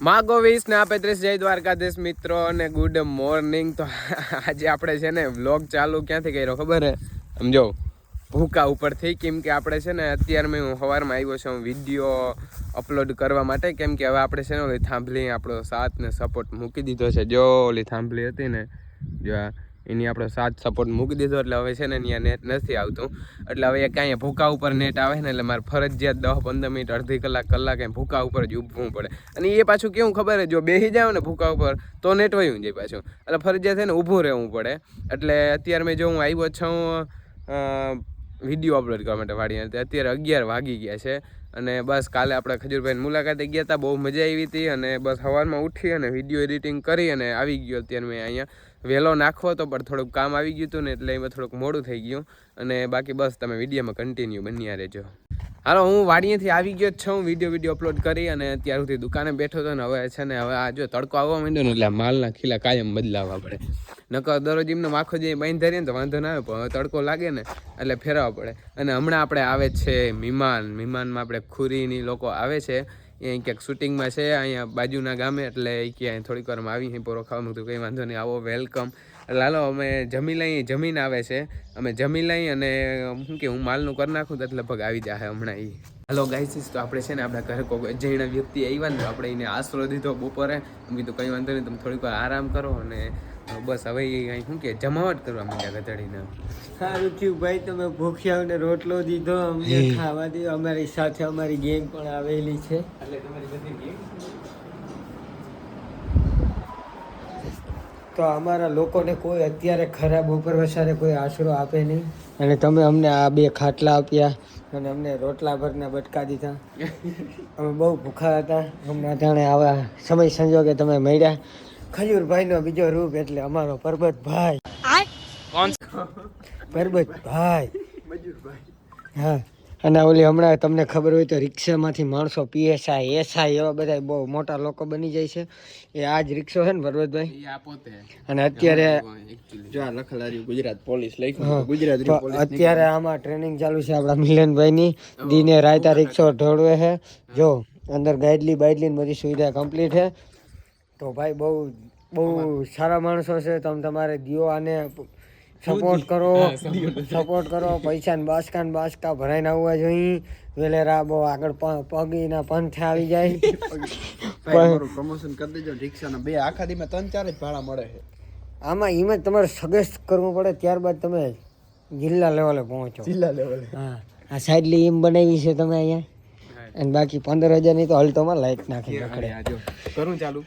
માગો 20 ને 35 જય દ્વારકાધીશ મિત્રો અને ગુડ મોર્નિંગ. તો આજે આપણે છે ને વ્લોગ ચાલુ ક્યાંથી કર્યો ખબર હે? સમજો ભૂકા ઉપરથી. કેમ કે આપણે છે ને અત્યારે મેં હું સવારમાં આવ્યો છું વિડીયો અપલોડ કરવા માટે. કેમ કે હવે આપણે છે ને ઓલી થાંભલી આપણો સાથ ને સપોર્ટ મૂકી દીધો છે. જો ઓલી થાંભલી હતી ને જો એની આપણો સાથ સપોર્ટ મૂકી દીધો એટલે હવે છે ને ત્યાં નેટ નથી આવતું. એટલે હવે કાંઈ ભૂકા ઉપર નેટ આવે ને એટલે મારે ફરજિયાત 10-15 મિનિટ અડધી કલાક ભૂકા ઉપર જ ઊભવું પડે. અને એ પાછું કેવું ખબર છે, જો બેસી જાવ ને ભૂકા ઉપર તો નેટ વયું જાય પાછું. એટલે ફરજિયાત છે ને ઊભું રહેવું પડે. એટલે અત્યારે મેં જો હું આવ્યો છું વિડીયો અપલોડ કરવા માટે વાડીને. અત્યારે 11 વાગી ગયા છે. અને બસ કાલે આપણે ખજૂરભાઈની મુલાકાતે ગયા હતા, બહુ મજા આવી હતી. અને બસ સવારમાં ઉઠી અને વિડીયો એડિટિંગ કરી અને આવી ગયો. અત્યારે મેં અહીંયા વહેલો નાખવો હતો પણ થોડુંક કામ આવી ગયું હતું ને એટલે એમાં થોડુંક મોડું થઈ ગયું. અને બાકી બસ તમે વિડીયોમાં કન્ટિન્યુ બન્યા રહેજો. હાલો, હું વાડીએથી આવી ગયો જ છું વિડીયો અપલોડ કરી અને અત્યાર સુધી દુકાને બેઠો હતો ને હવે છે ને હવે આ જો તડકો આવવા માંડ્યો ને એટલે માલના ખીલા કાયમ બદલાવવા પડે. નકર દરરોજ એમને આખો જે બાંધી ધરીએ ને તો વાંધો ના આવે, પણ તડકો લાગે ને એટલે ફેરવવા પડે. અને હમણાં આપણે આવે છે મહેમાનમાં આપણે ખુરીની લોકો આવે છે. એ ક્યાંક શૂટિંગમાં છે અહીંયા બાજુના ગામે. એટલે એ ક્યાંય થોડીક વારમાં આવી પોરો ખાવાનું હતું, કંઈ વાંધો નહીં, આવો વેલકમ. એટલે હાલો અમે જમીન આવે છે, અમે જમી લઈ અને શું કે હું માલનું કરી નાખું તો લગભગ આવી જાય હમણાં એ. હલો ગાઈસીસ, તો આપણે છે ને આપણા ઘરે કોઈ અજાણ્યા વ્યક્તિ આવ્યા ને આપણે એને આશરો દીધો બપોરે. મેં કીધું કંઈ વાંધો નહીં, તમે થોડીક વાર આરામ કરો. અને બસ હવે એ શું કે જમાવટ કરવા માંડ્યા ગધડીને. સારું થયું ભાઈ, તમે ભૂખ્યાઓને રોટલો દીધો, અમને ખાવા દીધો. અમારી સાથે અમારી ગેંગ પણ આવેલી છે. એટલે તમારી બધી ગેમ તો અમારા લોકોને કોઈ અત્યારે ખરાબ ઉપર વસારે કોઈ આશરો આપે નહીં. અને તમે અમને આ 2 ખાટલા આપ્યા અને અમને રોટલા ભરના બટકા દીધા. અમે બહુ ભૂખા હતા. અમને અટાણે આવા સમય સંજોગે તમે મળ્યા. ખજૂરભાઈનો બીજો રૂપ એટલે અમારો પરબતભાઈ. પરબતભાઈ હા. અને ઓલી હમણાં તમને ખબર હોય તો રિક્ષામાંથી માણસો પીએસઆઈ એસઆઈ એવા બધા બહુ મોટા લોકો બની જાય છે. એ આ જ રિક્ષો છે ને પરબતભાઈ? અને અત્યારે જો આ લખલારી ગુજરાત પોલીસ અત્યારે આમાં ટ્રેનિંગ ચાલુ છે આપણા મિલનભાઈની. દિને રાયતા રિક્ષો ઢોળવે છે. જો અંદર ગાઈડલી બધી સુવિધા કમ્પ્લીટ છે. તો ભાઈ બહુ સારા માણસો છે. તમે તમારે દિયો આને સપોર્ટ કરો. પૈસા ને બાસકા ભરાઈને આવવા જોઈએ. વેલેરા બહુ આગળ પગીના પંથે આવી જાય. પ્રમોશન કરી દેજો રિક્ષાના. 2 આખા દીમાં 3-4 જ ભાડા મળે છે. આમાં એમ જ તમારે સજેસ્ટ કરવું પડે, ત્યારબાદ તમે જિલ્લા લેવલે પહોંચો. હા, આ સાઈડલી એમ બનાવી છે તમે અહીંયા. અને બાકી 15,000 ની તો હલતોમાં લાઈટ નાખી રખડે. કરું ચાલુ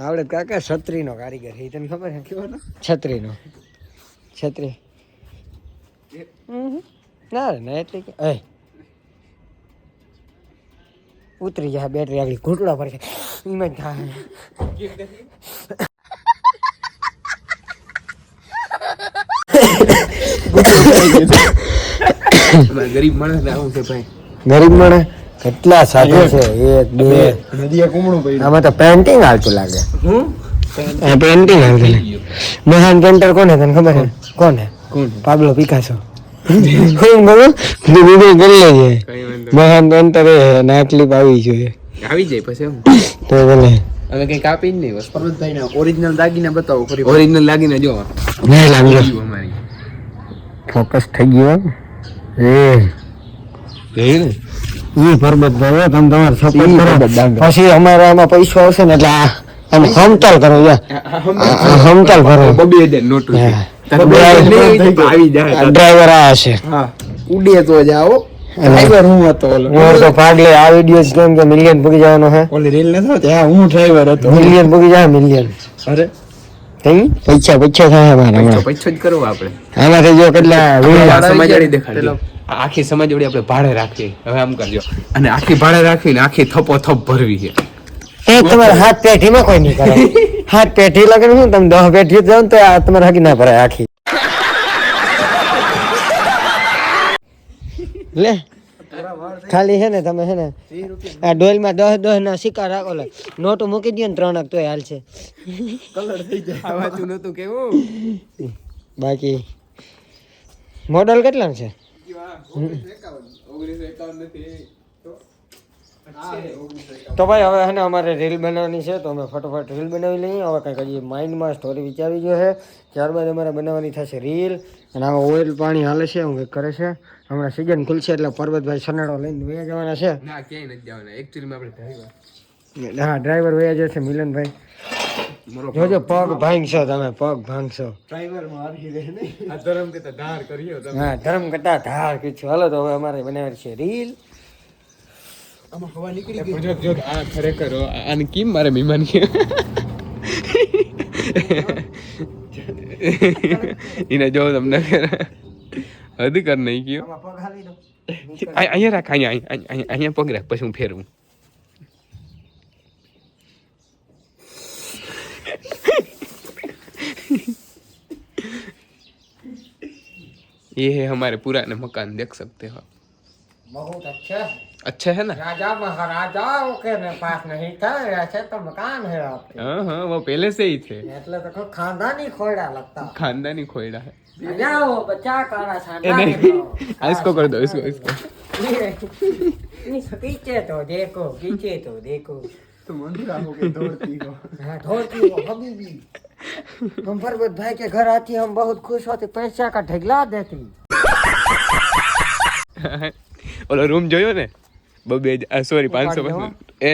આવડે કાકા છત્રીનો કારીગર છે, તને ખબર છે? છત્રી ના એટલે કે ઉતરી જાય બેટરી આગળ ઘૂંટડા પર એમાં જ થાય. ગરીબ માણસ ને આવું છે ભાઈ. ગરીબ માણસ કેટલા સાધુ છે. 1 2 નદીએ કુમણું પડ્યું. આમાં તો પેન્ટિંગ હાલતું લાગે. પેન્ટિંગ હાલતું લાગે. મહાન પેન્ટર કોને તને ખબર છે? કોણ? Pablo Picasso. મહાન પેન્ટર નાટલી આવી જોઈએ. આવી જાય પછી તો ભલે હવે કઈ કાપી જ નહીં. બસ પરબતભાઈ ના ઓરિજિનલ દાગીના બતાવો. ઓરિજિનલ દાગીના જો અમારી ફોકસ થઈ ગયો. પરબતભાઈ તમે તમારે સપોર્ટ કરો. પછી અમારા આમાં પૈસો આવશે ને એટલે આમ હમતાલ કરો. હમતાલ કરો. 2,000 નોટ આવી જાય. ડ્રાઈવર આ હશે. હા, ઉડે તો જાઓ. ડ્રાઈવર હું હતો. હું તો ભાગ લે આ વિડિયો જ કેમ કે મિલિયન પૂગી જવાનો હે. ઓલી રીલ ન થતી. હા, હું ડ્રાઈવર હતો. મિલિયન પૂગી જાય. મિલિયન. અરે તઈ પૈસા થાય મારા. પૈસો જ કરવો આપણે. આમાંથી જો કેટલા સમાજવાડી દેખાડજો. આખી સમાજવાડી આપણે ભાડે રાખીએ. હવે આમ કરજો અને આખી ભાડે રાખીને આખી થપ્પો ભરવી છે. એ તમારે હાથ પેઢીમાં કોઈ નહીં કરે. હાથ પેઢી લગે શું તમે 10 પેઢી જાવ તો તમારે હકી ના ભરાય આખી. લે ખાલી છે ને તમે છે ને આ ડોલમાં 10 ના સિક્કા રાખો. નોટ મૂકી દો ને 3 તોય હાલ છે. કલર થઈ જાય. આવાતું નતું કેવું. બાકી મોડલ કેટલા છે? 1951 નથી. તો ભાઈ હવે હે ને અમારે રીલ બનાવવાની છે તો અમે ફટોફટ રીલ બનાવી લઈએ. હવે કંઈક હજી માઇન્ડમાં સ્ટોરી વિચારી ગયો છે. ત્યારબાદ અમારે બનાવવાની થશે રીલ. અને આમાં ઓઇલ પાણી હાલે છે, હું કંઈક કરે છે. હમણાં સિઝન ખુલશે એટલે પરબતભાઈ સનાડો લઈને વયા જવાના છે. ના ક્યાંય નથી જવાના, એકચ્યુઅલીમાં આપણે ડ્રાઈવર. હા, ડ્રાઈવર વયા જશે મિલનભાઈ. જોજો પગ ભાંગશો તમે, પગ ભાંગશો. આ ધરમ કે ધાર કર્યો તમે. હા, ધર્મ કરતા ધાર કીધું. હાલો તો હવે અમારે બનાવવાની છે રીલ. આમાં હવા નીકળી ગઈ. જો આ ખરેખર આને કેમ મારે મહેમાન કે એને જો તમને હદ કર નહીં કયો. આમાં પગ હાલી દો. અહીંયા રાખ, અહીંયા પગ રાખ, પછી હું ફેરવું. ये है हमारे पुराने मकान, देख सकते हो. बहुत अच्छा है. अच्छा है ना? राजा महाराजाओं के पास नहीं था, ऐसे तो मकान है आपके. हाँ हाँ, वो पहले से ही थे. એટલે તો કોઈ ખાનદાની ખોયડા लगता. खानदानी खोइड़ा है. जाओ बच्चा काला ए, शानदार. नहीं. इसको कर दो, इसको. पीछे तो देखो, पीछे तो देखो. तुम अंधेरा हो के दौड़ती हो. हाँ, दौड़ती हो हबीबी. हम पर्वत भाई के घर आती हम बहुत खुश होते, पैसा का ढगला देती. ઓલો રૂમ જોયો ને? બબે સોરી 500 એ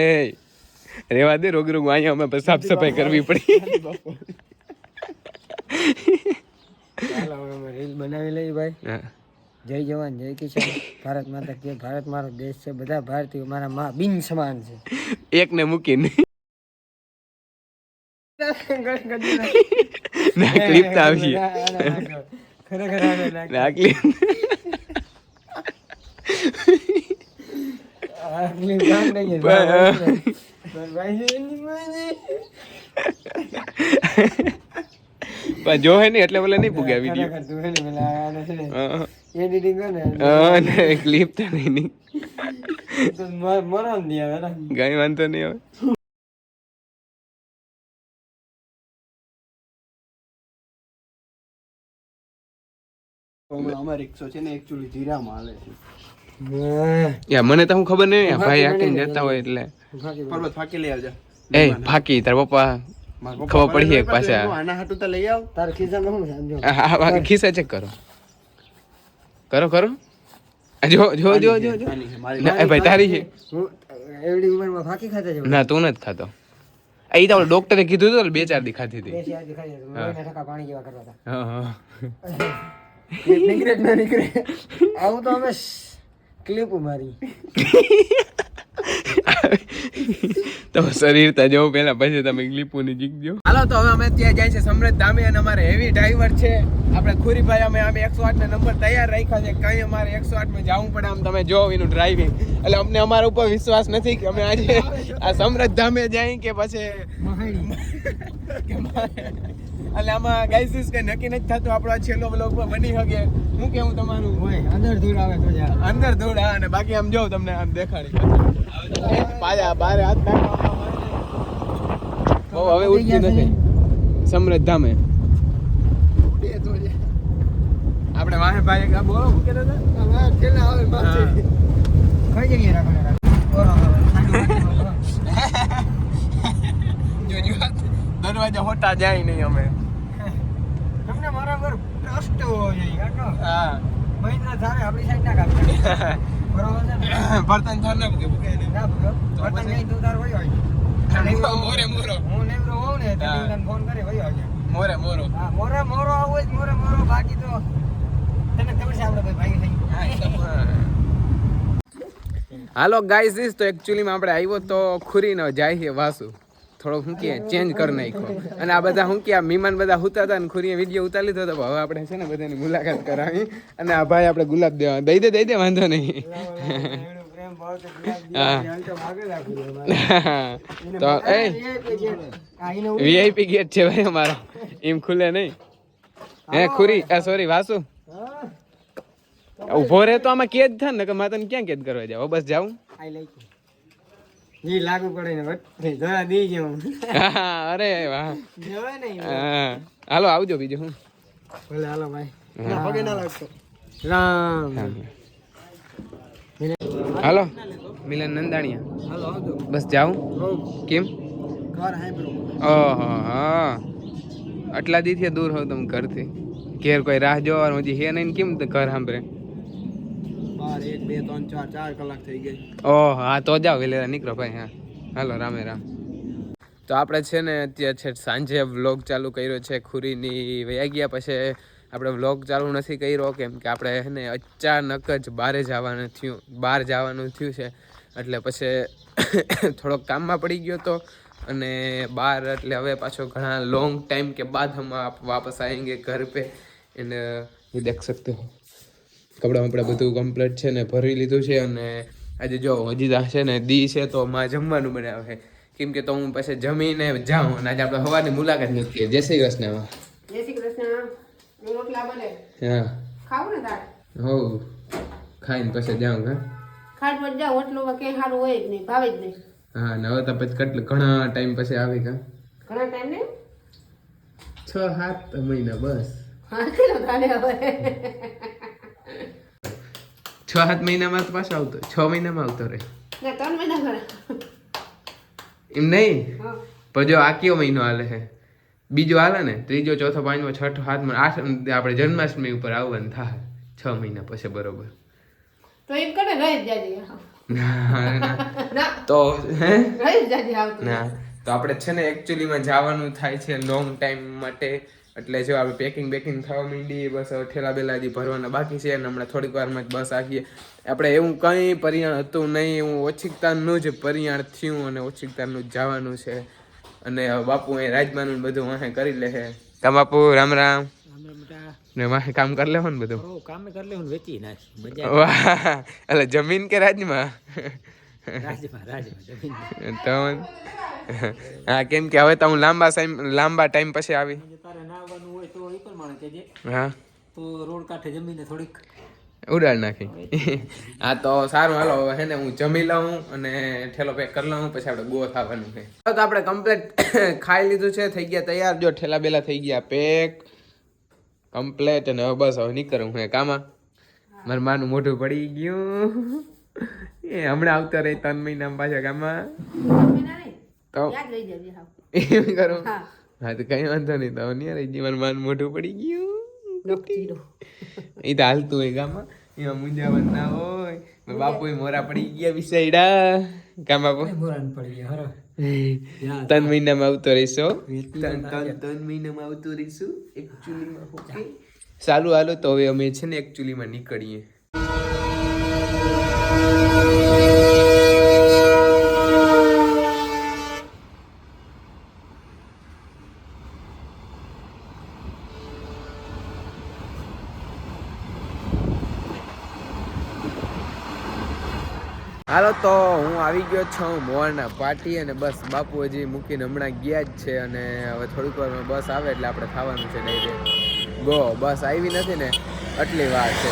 રેવા દે, રોગ અહીંયા અમે સાફ સફાઈ કરવી પડી. ચાલો હવે અમે રીલ બનાવી લઈએ ભાઈ. હા, જય જવાન જય કિસાન. ભારત માતા કે ભારત મારો દેશ છે. બધા ભારતીયો મારા માં બિન સમાન છે. એકને મૂકીને ના ક્લિપ તો આવી ખરેખર ના ક્લિપ. પણ જો હે ને એટલે બોલે નહીં પૂગ્યા વિડીયો. એડિટિંગ ક્લિપ તો નહીં મરણ દે હવે. કઈ વાંધો નહીં હવે. અમારે 100 છે ને એકચ્યુઅલી જીરામાં હાલે છે. યા મને તો હું ખબર નહીં, ભાઈ આકીને જતા હોય એટલે. પર્વત ફાકી લઈ આવજો. એ ફાકી તાર પપ્પા ખબર પડી એક પાસે. આના હાટુ તો લઈ આવ. તાર ખિસ્સામાં શું છે સમજો. ખિસ્સા ચેક કરો. કરો. જો મારી ના, એ ભાઈ તારી છે. હું એવડી ઉંમરમાં ફાકી ખાતા છે. ના, તું નથી ખાતો. એ તો ડોક્ટરે કીધું હતું 2-4 દી ખાધી હતી. દેશી આદિ ખાઈ જતું. લોહીના ઠકા પાણી જેવા કરવા હતા. હા હા. નીકળે ના નીકળે. આવું તો અમે ક્લિપ મારી. તો શરીર તો જવું પેલા, પછી તમે ક્લિપોની જીકજો. હાલો તો હવે અમે ત્યાં જાય છે સમૃદ્ધ ધામે, અને અમારે હેવી ડ્રાઈવર છે આપણે ખુરીભાઈ. અમે 108 ના નંબર તૈયાર રાખ્યા છે. કઈ અમારે 108 માં જવું પડે. આમ તમે જો એનું ડ્રાઇવિંગ, એટલે અમને અમારા ઉપર વિશ્વાસ નથી કે અમે આજે આ સમૃદ્ધ ધામે જાય કે પછી એટલે આમાં ગાઈઝ કઈ નક્કી નથી થતું. આપણો આ છેલ્લો બ્લોગ પર બની શકે. હું કેવું તમારું? અંદર ધૂળ આવે તો જા. અંદર ધૂળ. હા, અને બાકી આમ જો તમને આમ દેખાડી પાયા બારે હાથ નાખવા. હવે ઉઠતી નથી સમૃદ્ધ ધામે. આપણે વાહે ભાઈ એક બોલો શું કહેતા હતા? છેલ્લા આવે માથે. કઈ જગ્યાએ રાખવાના? જો દરવાજા હોટા જાય નહીં અમે. તમને મારા પર ટ્રસ્ટ હોવો જોઈએ કાકા. હા, મહિના ધારે આપણી સાઈડ ના કામ કરે. બરોબર છે ને? બર્તન થાર ના મૂકે ના ભૂલો. બર્તન નહીં તું તાર વયો આવજે. મોરે મોરો હું નેવરો હોઉં ને તો તને ફોન કરી વયો આવજે. મોરે મોરો. હા, મોરો આવું જ મોરો. બાકી તો તને ખબર છે આપણે ભાઈ થઈ. હાલો ગાઈઝ, તો એકચ્યુઅલીમાં આપણે આવ્યો તો ખુરીનો જાય છે વાસુ. થોડો શું કે ચેન્જ કરી નાખ્યો. અને આ બધા શું કે આ મહેમાન બધા હુતા હતા ને ખુરીએ વિડીયો ઉતારી લીધો હતો. હવે આપણે છે ને બધાની મુલાકાત કરાવી. અને આ ભાઈ આપણે ગુલાબ દેવા દઈ દે વાંધો નહીં. તો એ વીઆઈપી ગેટ છે ભાઈ અમારો, એમ ખુલે નહીં. હે ખુરી, સોરી વાસુ, ઉભો રહે તો આમાં કેદ થાય ને કે મારે તને ક્યાં કેદ કરવા જાવ? બસ જાઉં. જી લાગુ પડે ને બટ જરા દી જેવું. અરે વાહ. જવાય નહીં. હા, હાલો આવજો બીજું હું. ભલે હાલો ભાઈ. પગે ના લાગતો. રામ. હાલો મિલન નંદાણીયા હાલો આવજો બસ જાઉં કેમ ઘર હાંભળો ઓહો હા આટલા દીથી દૂર હોવ તમે ઘરથી ઘેર કોઈ રાહ જોવાનું હજી હે નહીં કેમ તો ઘર સાંભળે 12 1 2 3 4 4 કલાક થઈ ગઈ ઓહ હા તો જાઓ વેલેરા નીકળો ભાઈ હા હાલો રામે રામ તો આપણે છે ને અત્યારે છે સાંજે વ્લોગ ચાલુ કર્યો છે ખુરીની વયા ગયા પછી આપણે વ્લોગ ચાલુ નથી કર્યો કેમ કે આપણે છે ને અચાનક જ બહાર જવાનું થયું છે એટલે પછી થોડોક કામમાં પડી ગયો તો અને બહાર એટલે હવે પાછો ઘણા લોંગ ટાઈમ કે બાદ હમ આપ વાપસ આएंगे घर पे એને ये देख सकते हो કપડાં બપડા બધું કમ્પ્લીટ છે ને ભરી લીધું છે અને આજે જો હજી છે ને દી છે તો માં જમવાનું બનાવે છે કેમ કે તો હું પછી જમીને જાઉં અને આજે આપણે સવારની મુલાકાત નથી જય શ્રી કૃષ્ણ જય શ્રી કૃષ્ણ રોટલા બને હા ખાવ ને તાર હો ખાઈને પછી જાઉં હા ખાટ પર જાવ હોટલોમાં કઈ સારું હોય જ નહીં ભાવે જ નહીં હા ને હવે તો પછી કેટલું ઘણા ટાઈમ પછી આવી કા ઘણા ટાઈમ ને 6-7 મહિના બસ હા ચલો તાને હવે 6-7 મહિનામાં તો પાછો આવતો 6 મહિનામાં આવતો રહે ના 3 મહિના ઘણા એમ નહીં હા પણ જો આ કયો મહિનો હાલે છે બીજો હાલે ને ત્રીજો ચોથો પાંચમો છઠ્ઠો સાતમો આઠ આપણે જન્માષ્ટમી ઉપર આવવાનું થાય 6 મહિના પછી બરોબર તો એમ કરે રહી જ જાજે ના તો હે રહી જ જાજે આવતું ના તો આપણે છે ને એકચ્યુઅલીમાં જવાનું થાય છે લોંગ ટાઈમ માટે એટલે જો આપણે પેકિંગ થવા માંડી બસ હવે ઠેલા બેલા હજી ભરવાના બાકી છે અને હમણાં થોડીક વારમાં જ બસ આખીએ આપણે એવું કંઈ પરિયાણ હતું નહીં એવું ઓછીકતાનું જ પરિયાણ થયું અને ઓછીકતાનું જ જવાનું છે અને બાપુ અહીં રાજમાનું બધું વાહે કરી લે છે કા બાપુ રામ રામ ને વાહે કામ કરી લેવાનું બધું કામ કરી લેવું વેચી નાખી વાહ એટલે જમીન કે રાજમાં તો હા કેમ કે હવે તો હું લાંબા ટાઈમ પછી આવી તારે નાવાનું હોય તો એ પ્રમાણે કહેજે હા તો રોડ કાંઠે જમીને થોડીક ઉડાડ નાખી હા તો સારું હાલો હવે હે ને હું જમી લઉં અને ઠેલો પેક કરી લઉં પછી આપણે ગો થવાનું છે તો આપણે કમ્પ્લીટ ખાઈ લીધું છે થઈ ગયા તૈયાર જો ઠેલા બેલા થઈ ગયા પેક કમ્પ્લીટ અને હવે બસ હવે નીકળું હું કામાં મારું માનું મોઢું પડી ગયું એ હમણાં આવતા રહી 3 મહિના પાછા કામમાં તો યાદ રહી જાજે હા એમ કરું હા હા તો કઈ વાંધો નહીં તો નહીં રહી ગઈ મારું માનું મોઢું પડી ગયું નોકતીરો એ તો હાલતું હોય ગામમાં એમાં મુંજાવન ના હોય બાપુ મોરા પડી ગયા વિસાઈડા કામ બાપુ પડી ગયા હરો 3 મહિનામાં આવતો રહીશો 3 મહિનામાં આવતો રહીશું એકચ્યુઅલીમાં ઓકે સારું હાલો તો હવે અમે છે ને એકચ્યુઅલીમાં નીકળીએ હાલો તો હું આવી ગયો છું મોરના પાર્ટી અને બસ બાપુ હજી મૂકીને હમણાં ગયા જ છે અને હવે થોડીક વારમાં બસ આવે એટલે આપણે ખાવાનું છે ડાયરેક્ટ ગો બસ આવી નથી ને આટલી વાર છે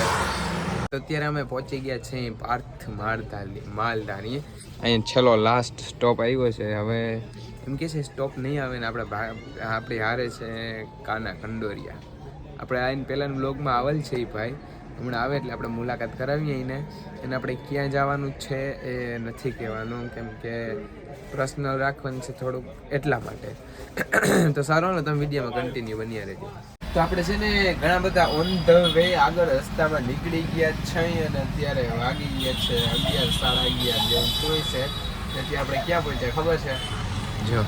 તો અત્યારે અમે પહોંચી ગયા છીએ પાર્થ માલધારી અહીંયા છેલ્લો લાસ્ટ સ્ટોપ આવ્યો છે હવે એમ કે છે સ્ટોપ નહીં આવે ને આપણી હારે છે કાના કંડોરિયા આપણે આઈને પહેલાંના બ્લોગમાં આવેલ છે એ ભાઈ હમણાં આવે એટલે આપણે મુલાકાત કરાવીએ એને આપણે ક્યાં જવાનું છે એ નથી કહેવાનું કેમ કે પર્સનલ રાખવાનું છે થોડુંક એટલા માટે તો સારું ને તમે વિડીયોમાં કન્ટિન્યુ બન્યા રહેજો તો આપણે છે ને ઘણા બધા ઓન ધ વે આગળ રસ્તામાં નીકળી ગયા છે અને અત્યારે વાગી ગયા છે 11:30 જેવું કોઈ છે તેથી આપણે ક્યાં પહોંચ્યા ખબર છે જો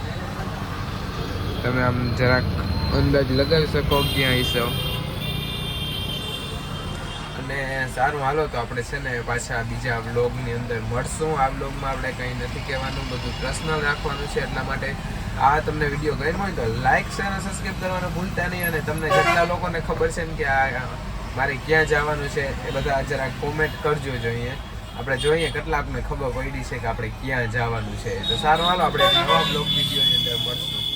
તમે આમ જરાક અંદાજ લગાવી શકો ક્યાં હિસ્સો અને સારું હાલો તો આપણે છે ને પાછા બીજા વ્લોગની અંદર મળશું આ વ્લોગમાં આપણે કંઈ નથી કહેવાનું બધું પર્સનલ રાખવાનું છે એટલા માટે આ તમને વિડીયો ગમ્યો હોય તો લાઈક શેર અને સબસ્ક્રાઈબ કરવાનું ભૂલતા નહીં અને તમને જેટલા લોકોને ખબર છે ને કે આ મારે ક્યાં જવાનું છે એ બધા જરાક કોમેન્ટ કરજો જોઈએ આપણે જોઈએ કેટલાકને ખબર પડી છે કે આપણે ક્યાં જવાનું છે તો સારું હાલો આપણે નવા વ્લોગ વિડીયોની અંદર મળશું